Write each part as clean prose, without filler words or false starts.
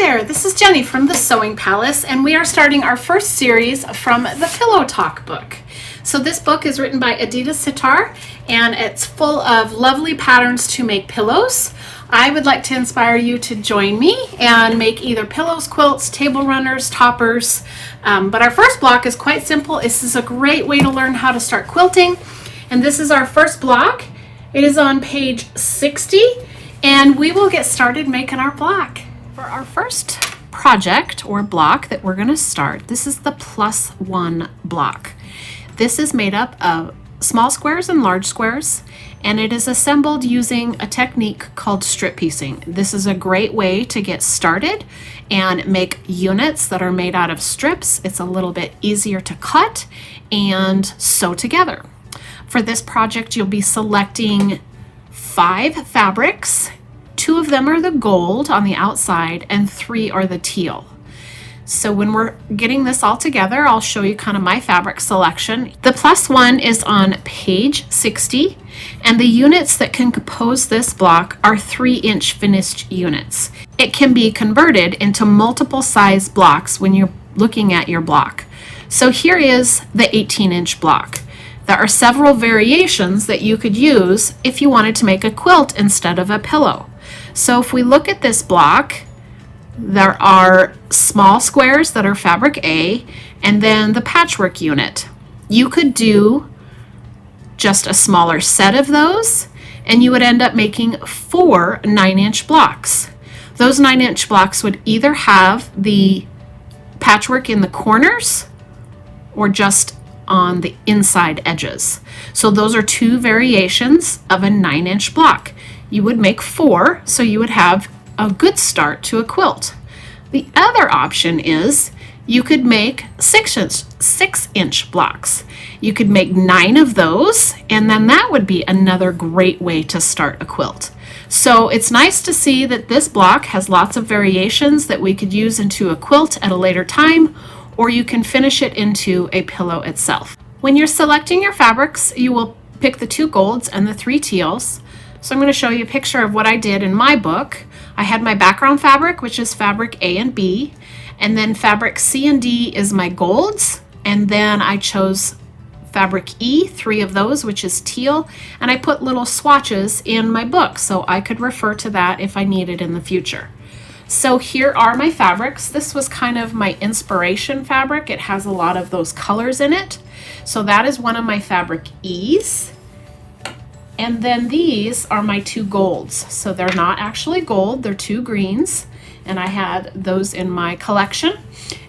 there, this is Jenny from the Sewing Palace, and we are starting our first series from the Pillow Talk book. So this book is written by Adita Sitar, and it's full of lovely patterns to make pillows. I would like to inspire you to join me and make either pillows, quilts, table runners, toppers. But our first block is quite simple. This is a great way to learn how to start quilting. And this is our first block. It is on page 60, and we will get started making our block. For our first project or block that we're going to start, this is the +1 block. This is made up of small squares and large squares, and it is assembled using a technique called strip piecing. This is a great way to get started and make units that are made out of strips. It's a little bit easier to cut and sew together. For this project, you'll be selecting 5 fabrics. 2 of them are the gold on the outside and 3 are the teal. So when we're getting this all together, I'll show you kind of my fabric selection. The +1 is on page 60, and the units that can compose this block are 3-inch finished units. It can be converted into multiple size blocks when you're looking at your block. So here is the 18-inch block. There are several variations that you could use if you wanted to make a quilt instead of a pillow. So if we look at this block, there are small squares that are fabric A, and then the patchwork unit. You could do just a smaller set of those, and you would end up making 4 9-inch blocks. Those 9-inch blocks would either have the patchwork in the corners or just on the inside edges. So those are 2 variations of a 9-inch block. You would make 4, so you would have a good start to a quilt. The other option is you could make 6-inch blocks. You could make 9 of those, and then that would be another great way to start a quilt. So it's nice to see that this block has lots of variations that we could use into a quilt at a later time, or you can finish it into a pillow itself. When you're selecting your fabrics, you will pick the 2 golds and the 3 teals. So I'm going to show you a picture of what I did in my book. I had my background fabric, which is fabric A and B, and then fabric C and D is my golds, and then I chose fabric E, 3 of those, which is teal, and I put little swatches in my book so I could refer to that if I need it in the future. So here are my fabrics. This was kind of my inspiration fabric. It has a lot of those colors in it. So that is one of my fabric E's. And then these are my 2 golds. So they're not actually gold, they're 2 greens. And I had those in my collection.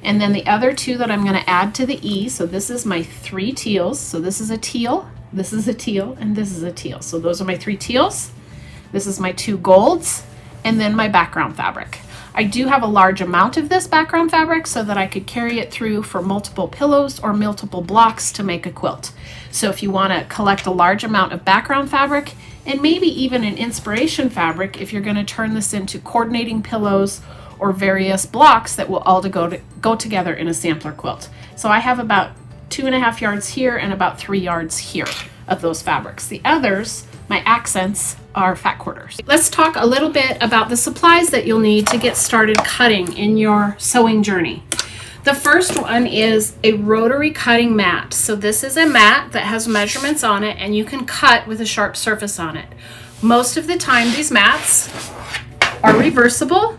And then the other 2 that I'm gonna add to the E, so this is my 3 teals. So this is a teal, this is a teal, and this is a teal. So those are my 3 teals. This is my 2 golds, and then my background fabric. I do have a large amount of this background fabric so that I could carry it through for multiple pillows or multiple blocks to make a quilt. So if you want to collect a large amount of background fabric and maybe even an inspiration fabric if you're going to turn this into coordinating pillows or various blocks that will all go together in a sampler quilt. So I have about 2.5 yards here and about 3 yards here of those fabrics. The others, my accents, are fat quarters. Let's talk a little bit about the supplies that you'll need to get started cutting in your sewing journey. The first one is a rotary cutting mat. So this is a mat that has measurements on it, and you can cut with a sharp surface on it. Most of the time these mats are reversible,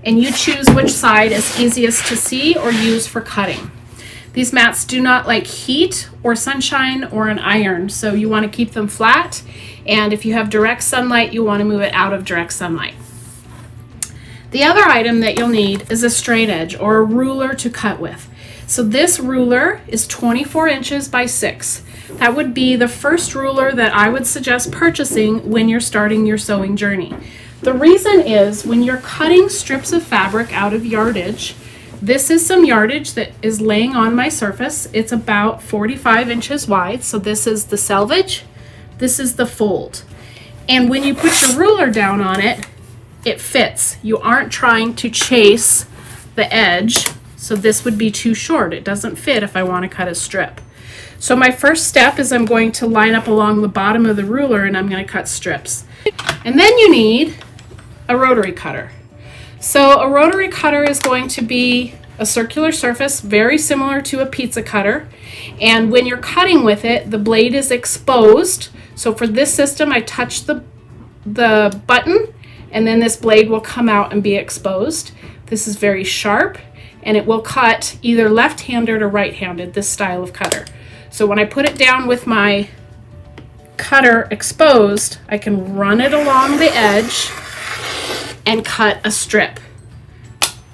and you choose which side is easiest to see or use for cutting. These mats do not like heat or sunshine or an iron, so you want to keep them flat. And if you have direct sunlight, you want to move it out of direct sunlight. The other item that you'll need is a straight edge or a ruler to cut with. So this ruler is 24 inches by 6. That would be the first ruler that I would suggest purchasing when you're starting your sewing journey. The reason is when you're cutting strips of fabric out of yardage, this is some yardage that is laying on my surface. It's about 45 inches wide. So this is the selvage. This is the fold. And when you put your ruler down on it, it fits. You aren't trying to chase the edge. So this would be too short. It doesn't fit if I want to cut a strip. So my first step is I'm going to line up along the bottom of the ruler and I'm going to cut strips. And then you need a rotary cutter. So a rotary cutter is going to be a circular surface, very similar to a pizza cutter. And when you're cutting with it, the blade is exposed. So for this system, I touch the button, and then this blade will come out and be exposed. This is very sharp, and it will cut either left-handed or right-handed, this style of cutter. So when I put it down with my cutter exposed, I can run it along the edge and cut a strip.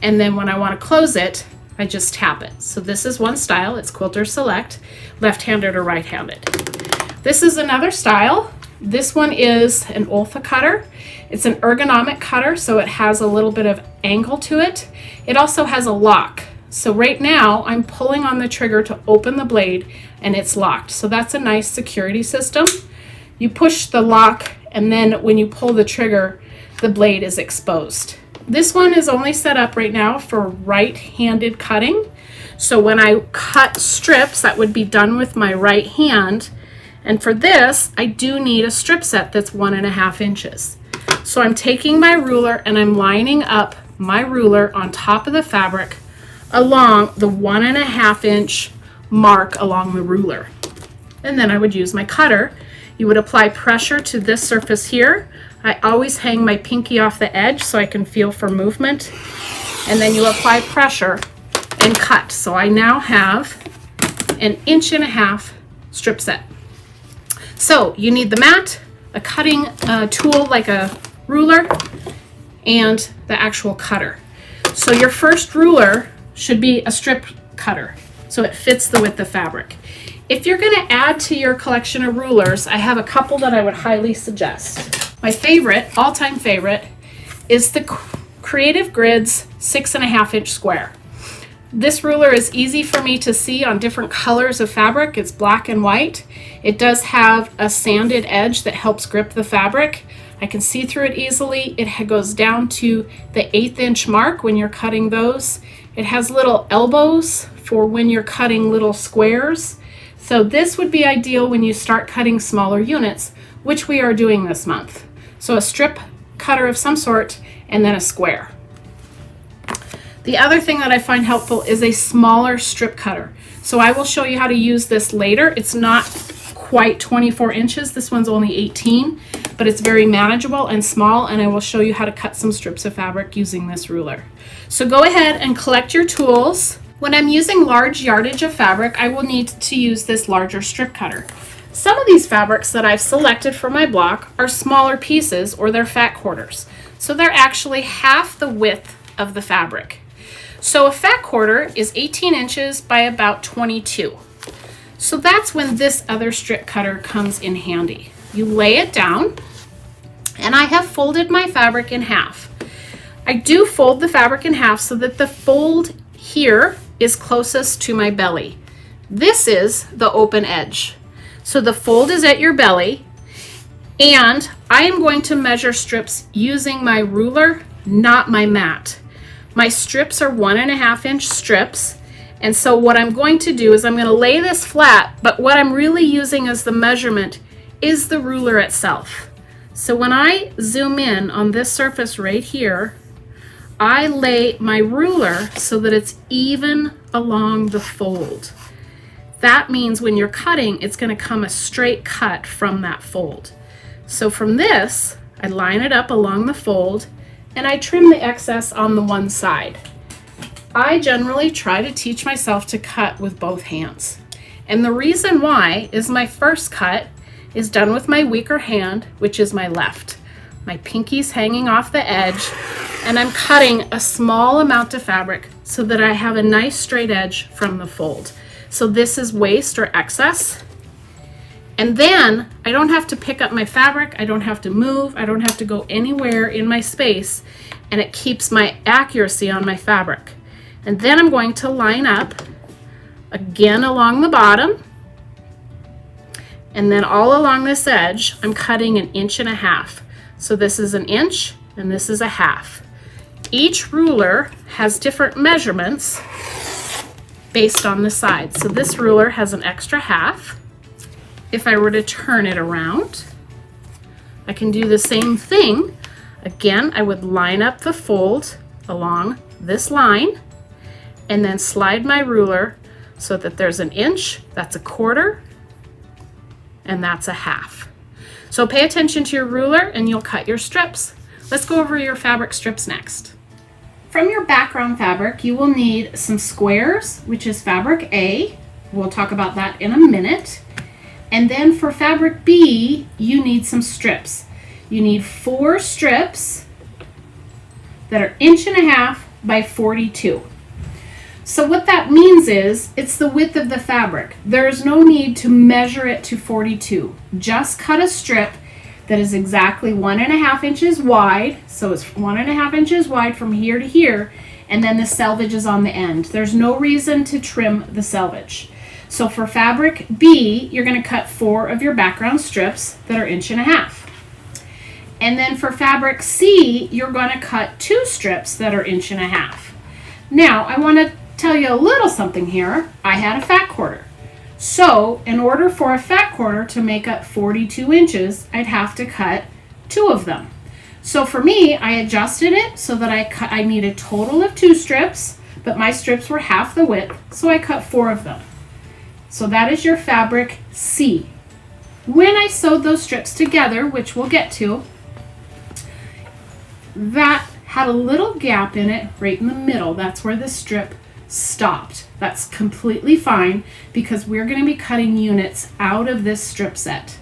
And then when I want to close it, I just tap it. So this is one style, it's Quilter Select, left-handed or right-handed. This is another style. This one is an Olfa cutter. It's an ergonomic cutter, so it has a little bit of angle to it. It also has a lock. So right now I'm pulling on the trigger to open the blade and it's locked. So that's a nice security system. You push the lock, and then when you pull the trigger, the blade is exposed. This one is only set up right now for right-handed cutting. So when I cut strips, that would be done with my right hand. And for this, I do need a strip set that's 1.5 inches. So I'm taking my ruler and I'm lining up my ruler on top of the fabric along the 1.5 inch mark along the ruler. And then I would use my cutter. You would apply pressure to this surface here. I always hang my pinky off the edge so I can feel for movement. And then you apply pressure and cut. So I now have an 1.5 inch strip set. So you need the mat, a cutting tool like a ruler, and the actual cutter. So your first ruler should be a strip cutter, so it fits the width of fabric. If you're going to add to your collection of rulers, I have a couple that I would highly suggest. My favorite, all-time favorite, is the Creative Grids 6.5 inch square. This ruler is easy for me to see on different colors of fabric. It's black and white. It does have a sanded edge that helps grip the fabric. I can see through it easily. It goes down to the 1/8 inch mark when you're cutting those. It has little elbows for when you're cutting little squares. So this would be ideal when you start cutting smaller units, which we are doing this month. So a strip cutter of some sort, and then a square. The other thing that I find helpful is a smaller strip cutter. So I will show you how to use this later. It's not quite 24 inches. This one's only 18, but it's very manageable and small, and I will show you how to cut some strips of fabric using this ruler. So go ahead and collect your tools. When I'm using large yardage of fabric, I will need to use this larger strip cutter. Some of these fabrics that I've selected for my block are smaller pieces, or they're fat quarters. So they're actually half the width of the fabric. So a fat quarter is 18 inches by about 22. So that's when this other strip cutter comes in handy. You lay it down, and I have folded my fabric in half. I do fold the fabric in half so that the fold here is closest to my belly. This is the open edge. So the fold is at your belly, and I am going to measure strips using my ruler, not my mat. My strips are 1.5 inch strips, and so what I'm going to do is I'm going to lay this flat, but what I'm really using as the measurement is the ruler itself. So when I zoom in on this surface right here, I lay my ruler so that it's even along the fold. That means when you're cutting, it's going to come a straight cut from that fold. So from this, I line it up along the fold, and I trim the excess on the one side. I generally try to teach myself to cut with both hands. And the reason why is my first cut is done with my weaker hand, which is my left. My pinky's hanging off the edge, and I'm cutting a small amount of fabric so that I have a nice straight edge from the fold. So this is waste or excess. And then I don't have to pick up my fabric, I don't have to move, I don't have to go anywhere in my space, and it keeps my accuracy on my fabric. And then I'm going to line up again along the bottom, and then all along this edge I'm cutting 1.5 inches. So this is 1 inch and this is 1/2. Each ruler has different measurements based on the side. So this ruler has an extra 1/2. If I were to turn it around, I can do the same thing. Again, I would line up the fold along this line and then slide my ruler so that there's an inch, that's a quarter, and that's a half. So pay attention to your ruler and you'll cut your strips. Let's go over your fabric strips next. From your background fabric, you will need some squares, which is fabric A. We'll talk about that in a minute. And then for fabric B, you need some strips. You need 4 strips that are 1.5 inches by 42. So what that means is it's the width of the fabric. There is no need to measure it to 42. Just cut a strip that is exactly 1.5 inches wide. So it's 1.5 inches wide from here to here, and then the selvage is on the end. There's no reason to trim the selvage. So for fabric B, you're going to cut 4 of your background strips that are 1.5 inches. And then for fabric C, you're going to cut 2 strips that are 1.5 inches. Now, I want to tell you a little something here. I had a fat quarter. So in order for a fat quarter to make up 42 inches, I'd have to cut 2 of them. So for me, I adjusted it so that I need a total of 2 strips, but my strips were half the width, so I cut 4 of them. So that is your fabric C. When I sewed those strips together, which we'll get to, that had a little gap in it right in the middle. That's where the strip stopped. That's completely fine because we're going to be cutting units out of this strip set.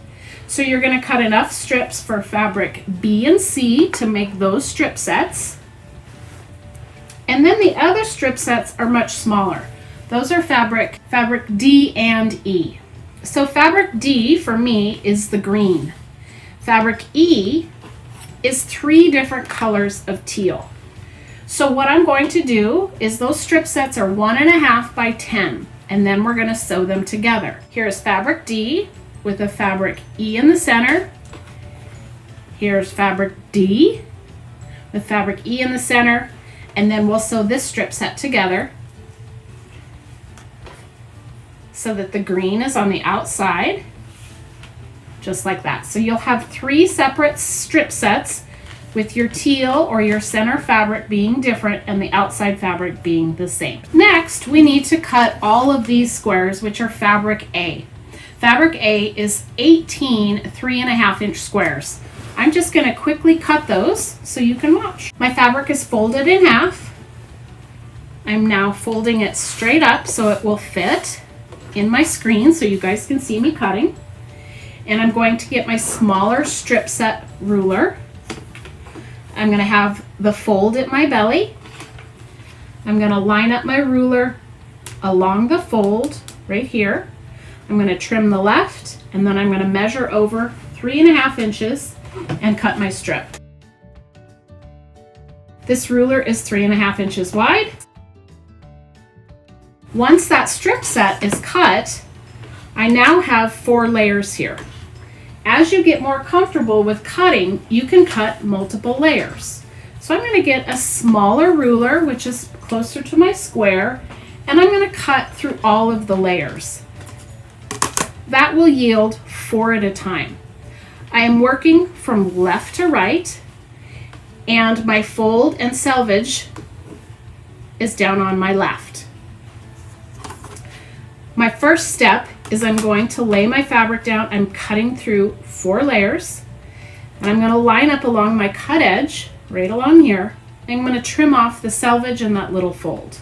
So you're going to cut enough strips for fabric B and C to make those strip sets. And then the other strip sets are much smaller. Those are fabric D and E. So fabric D for me is the green. Fabric E is 3 different colors of teal. So what I'm going to do is those strip sets are 1.5 by 10, and then we're going to sew them together. Here's fabric D with a fabric E in the center. Here's fabric D with fabric E in the center, and then we'll sew this strip set together so that the green is on the outside, just like that. So you'll have 3 separate strip sets with your teal or your center fabric being different and the outside fabric being the same. Next, we need to cut all of these squares, which are fabric A. Fabric A is 18 3.5-inch squares. I'm just going to quickly cut those so you can watch. My fabric is folded in half. I'm now folding it straight up so it will fit in my screen so you guys can see me cutting. And I'm going to get my smaller strip set ruler. I'm going to have the fold at my belly. I'm going to line up my ruler along the fold right here. I'm going to trim the left, and then I'm going to measure over 3.5 inches and cut my strip. This ruler is 3.5 inches wide. Once that strip set is cut, I now have 4 layers here. As you get more comfortable with cutting, you can cut multiple layers. So I'm going to get a smaller ruler, which is closer to my square, and I'm going to cut through all of the layers. That will yield 4 at a time. I am working from left to right, and my fold and selvage is down on my left. My first step is I'm going to lay my fabric down. I'm cutting through 4 layers, and I'm going to line up along my cut edge right along here, and I'm going to trim off the selvage and that little fold.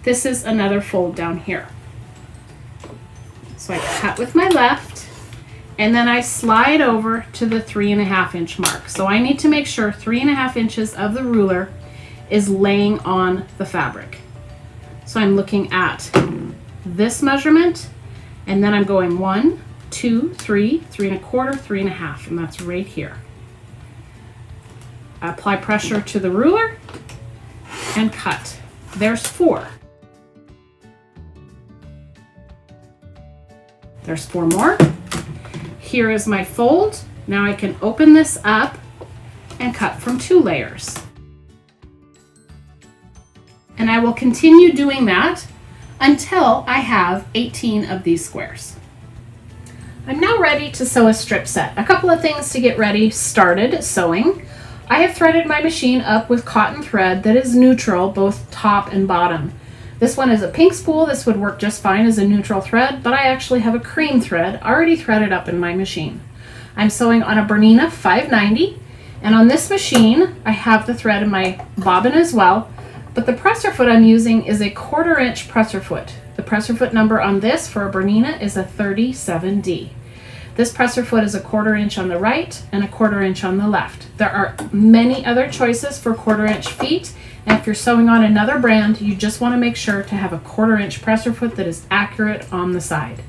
This is another fold down here. So I cut with my left, and then I slide over to the 3.5-inch mark. So I need to make sure 3.5 inches of the ruler is laying on the fabric. So I'm looking at this measurement, and then I'm going 1, 2, 3, 3.25, 3.5, and that's right here. Apply pressure to the ruler and cut. There's 4. There's 4 more. Here is my fold. Now I can open this up and cut from 2 layers. And I will continue doing that until I have 18 of these squares. I'm now ready to sew a strip set. A couple of things to get ready started sewing. I have threaded my machine up with cotton thread that is neutral, both top and bottom. This one is a pink spool. This would work just fine as a neutral thread, but I actually have a cream thread already threaded up in my machine. I'm sewing on a Bernina 590, and on this machine, I have the thread in my bobbin as well, but the presser foot I'm using is a 1/4 inch presser foot. The presser foot number on this for a Bernina is a 37D. This presser foot is a 1/4 inch on the right and a 1/4 inch on the left. There are many other choices for 1/4 inch feet, and if you're sewing on another brand, you just want to make sure to have a 1/4 inch presser foot that is accurate on the side.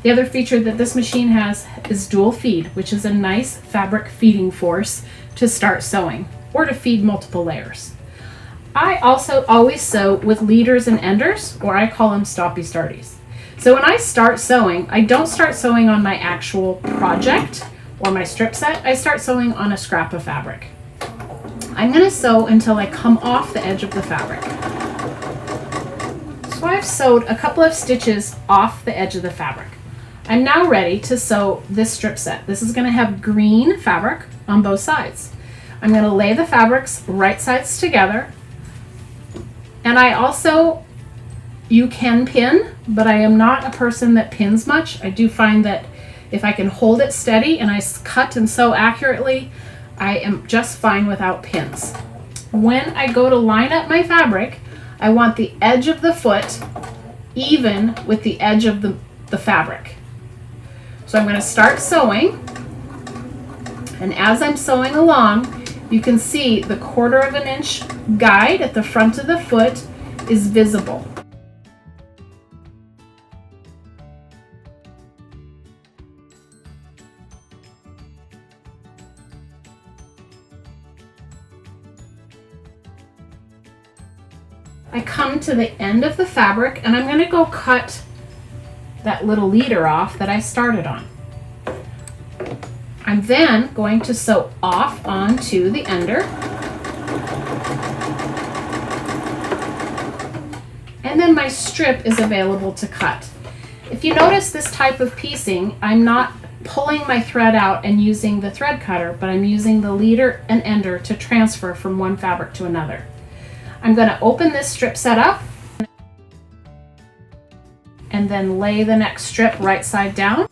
The other feature that this machine has is dual feed, which is a nice fabric feeding force to start sewing or to feed multiple layers. I also always sew with leaders and enders, or I call them stoppy starties. So when I start sewing, I don't start sewing on my actual project or my strip set. I start sewing on a scrap of fabric. I'm going to sew until I come off the edge of the fabric. So I've sewed a couple of stitches off the edge of the fabric. I'm now ready to sew this strip set. This is going to have green fabric on both sides. I'm going to lay the fabrics right sides together. And you can pin, but I am not a person that pins much. I do find that if I can hold it steady and I cut and sew accurately, I am just fine without pins. When I go to line up my fabric, I want the edge of the foot even with the edge of the fabric. So I'm going to start sewing, and as I'm sewing along, you can see the 1/4 inch guide at the front of the foot is visible. I come to the end of the fabric and I'm going to go cut that little leader off that I started on. I'm then going to sew off onto the ender, and then my strip is available to cut. If you notice this type of piecing, I'm not pulling my thread out and using the thread cutter, but I'm using the leader and ender to transfer from one fabric to another. I'm going to open this strip set up and then lay the next strip right side down.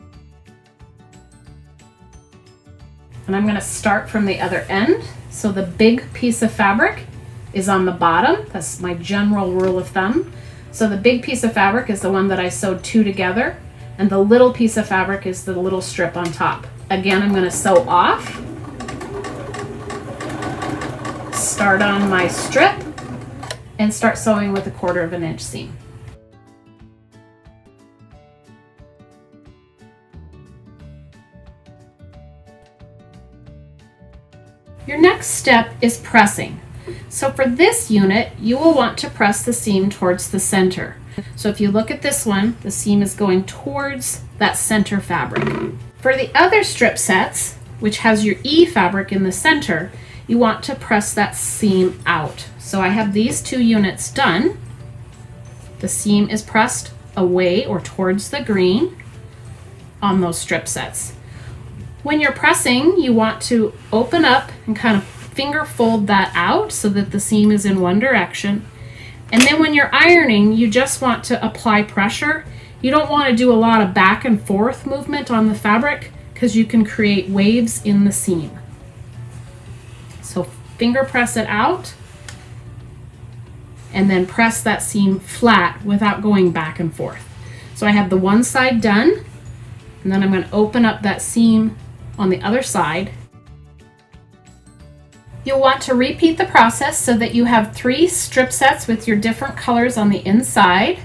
And I'm going to start from the other end. So the big piece of fabric is on the bottom. That's my general rule of thumb. So the big piece of fabric is the one that I sewed two together, and the little piece of fabric is the little strip on top. Again, I'm going to sew off, start on my strip, and start sewing with a 1/4 inch seam. Your next step is pressing. So for this unit, you will want to press the seam towards the center. So if you look at this one, the seam is going towards that center fabric. For the other strip sets, which has your E fabric in the center, you want to press that seam out. So I have these two units done. The seam is pressed away or towards the green on those strip sets. When you're pressing, you want to open up and kind of finger fold that out so that the seam is in one direction. And then when you're ironing, you just want to apply pressure. You don't want to do a lot of back and forth movement on the fabric because you can create waves in the seam. So finger press it out and then press that seam flat without going back and forth. So I have the one side done, and then I'm going to open up that seam on the other side. You'll want to repeat the process so that you have 3 strip sets with your different colors on the inside.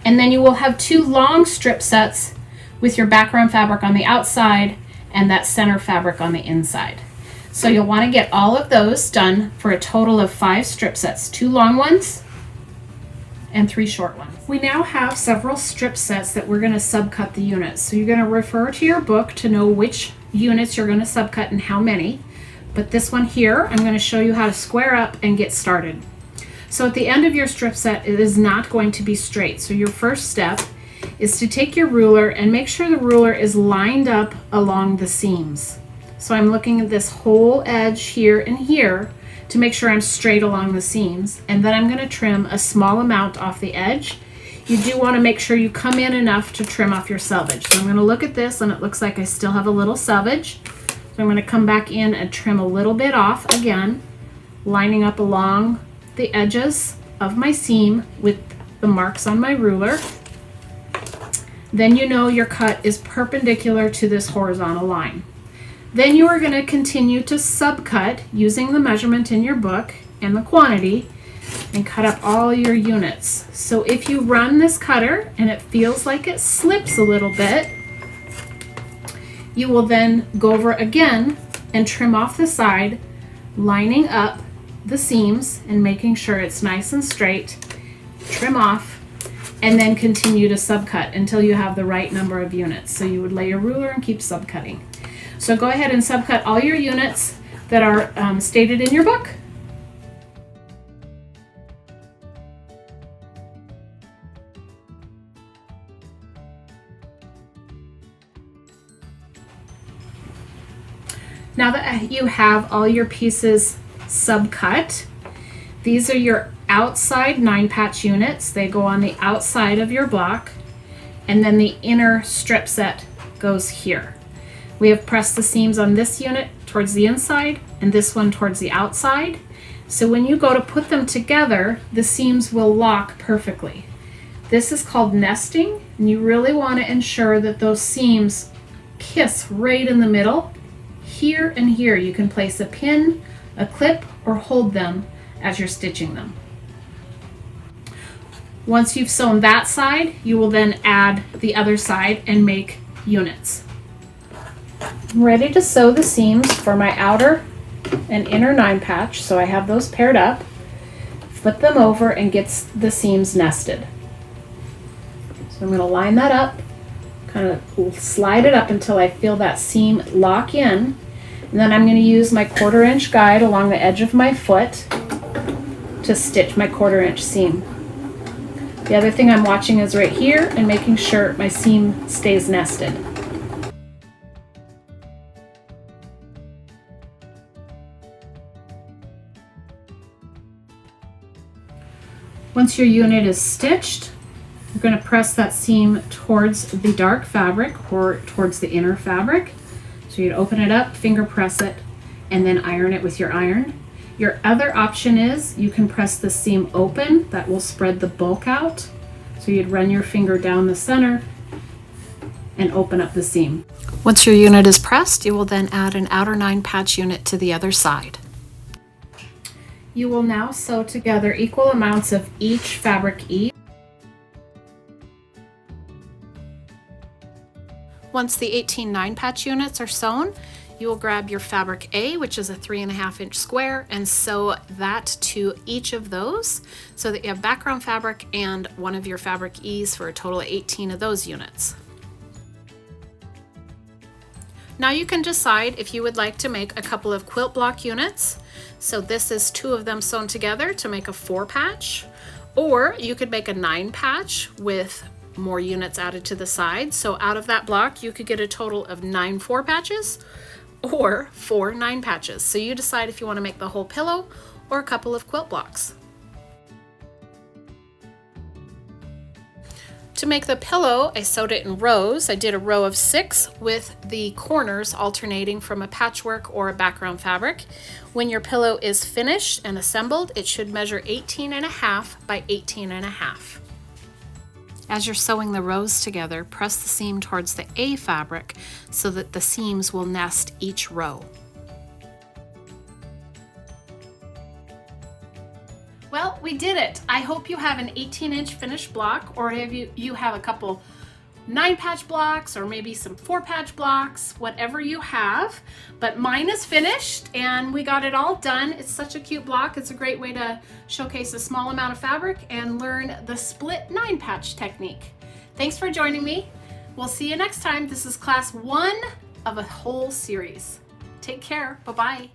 And then you will have 2 long strip sets with your background fabric on the outside and that center fabric on the inside. So you'll want to get all of those done for a total of 5 strip sets, 2 long ones and 3 short ones. We now have several strip sets that we're going to subcut the units. So you're going to refer to your book to know which units you're going to subcut and how many. But this one here, I'm going to show you how to square up and get started. So at the end of your strip set, it is not going to be straight. So your first step is to take your ruler and make sure the ruler is lined up along the seams. So I'm looking at this whole edge here and here to make sure I'm straight along the seams. And then I'm going to trim a small amount off the edge. You do want to make sure you come in enough to trim off your selvage. So I'm going to look at this and it looks like I still have a little selvage. So I'm going to come back in and trim a little bit off again, lining up along the edges of my seam with the marks on my ruler. Then you know your cut is perpendicular to this horizontal line. Then you are going to continue to subcut using the measurement in your book and the quantity and cut up all your units. So if you run this cutter and it feels like it slips a little bit, you will then go over again and trim off the side, lining up the seams and making sure it's nice and straight. Trim off and then continue to subcut until you have the right number of units. So you would lay your ruler and keep subcutting. So go ahead and subcut all your units that are stated in your book. Now that you have all your pieces subcut, these are your outside 9-patch units. They go on the outside of your block, and then the inner strip set goes here. We have pressed the seams on this unit towards the inside and this one towards the outside. So when you go to put them together, the seams will lock perfectly. This is called nesting, and you really want to ensure that those seams kiss right in the middle. Here and here you can place a pin, a clip, or hold them as you're stitching them. Once you've sewn that side, you will then add the other side and make units. I'm ready to sew the seams for my outer and inner 9-patch, so I have those paired up. Flip them over and get the seams nested. So I'm going to line that up, kind of slide it up until I feel that seam lock in. And then I'm going to use my 1/4 inch guide along the edge of my foot to stitch my 1/4 inch seam. The other thing I'm watching is right here and making sure my seam stays nested. Once your unit is stitched, you're going to press that seam towards the dark fabric or towards the inner fabric. So you'd open it up, finger press it, and then iron it with your iron. Your other option is you can press the seam open. That will spread the bulk out. So you'd run your finger down the center and open up the seam. Once your unit is pressed, you will then add an outer 9-patch unit to the other side. You will now sew together equal amounts of each fabric each. Once the 18 9-patch units are sewn, you will grab your fabric A, which is a 3.5 inch square, and sew that to each of those so that you have background fabric and one of your fabric E's for a total of 18 of those units. Now you can decide if you would like to make a couple of quilt block units. So this is 2 of them sewn together to make a 4-patch, or you could make a 9-patch with more units added to the side. So out of that block, you could get a total of 9 4-patches or 4 9-patches. So you decide if you want to make the whole pillow or a couple of quilt blocks. To make the pillow, I sewed it in rows. I did a row of 6 with the corners alternating from a patchwork or a background fabric. When your pillow is finished and assembled, it should measure 18.5 by 18.5. As you're sewing the rows together, press the seam towards the A fabric so that the seams will nest each row. Well, we did it. I hope you have an 18-inch finished block, or if you have a couple 9-patch blocks or maybe some 4-patch blocks, whatever you have. But mine is finished and we got it all done. It's such a cute block. It's a great way to showcase a small amount of fabric and learn the split 9-patch technique. Thanks for joining me. We'll see you next time. This is class 1 of a whole series. Take care. Bye-bye.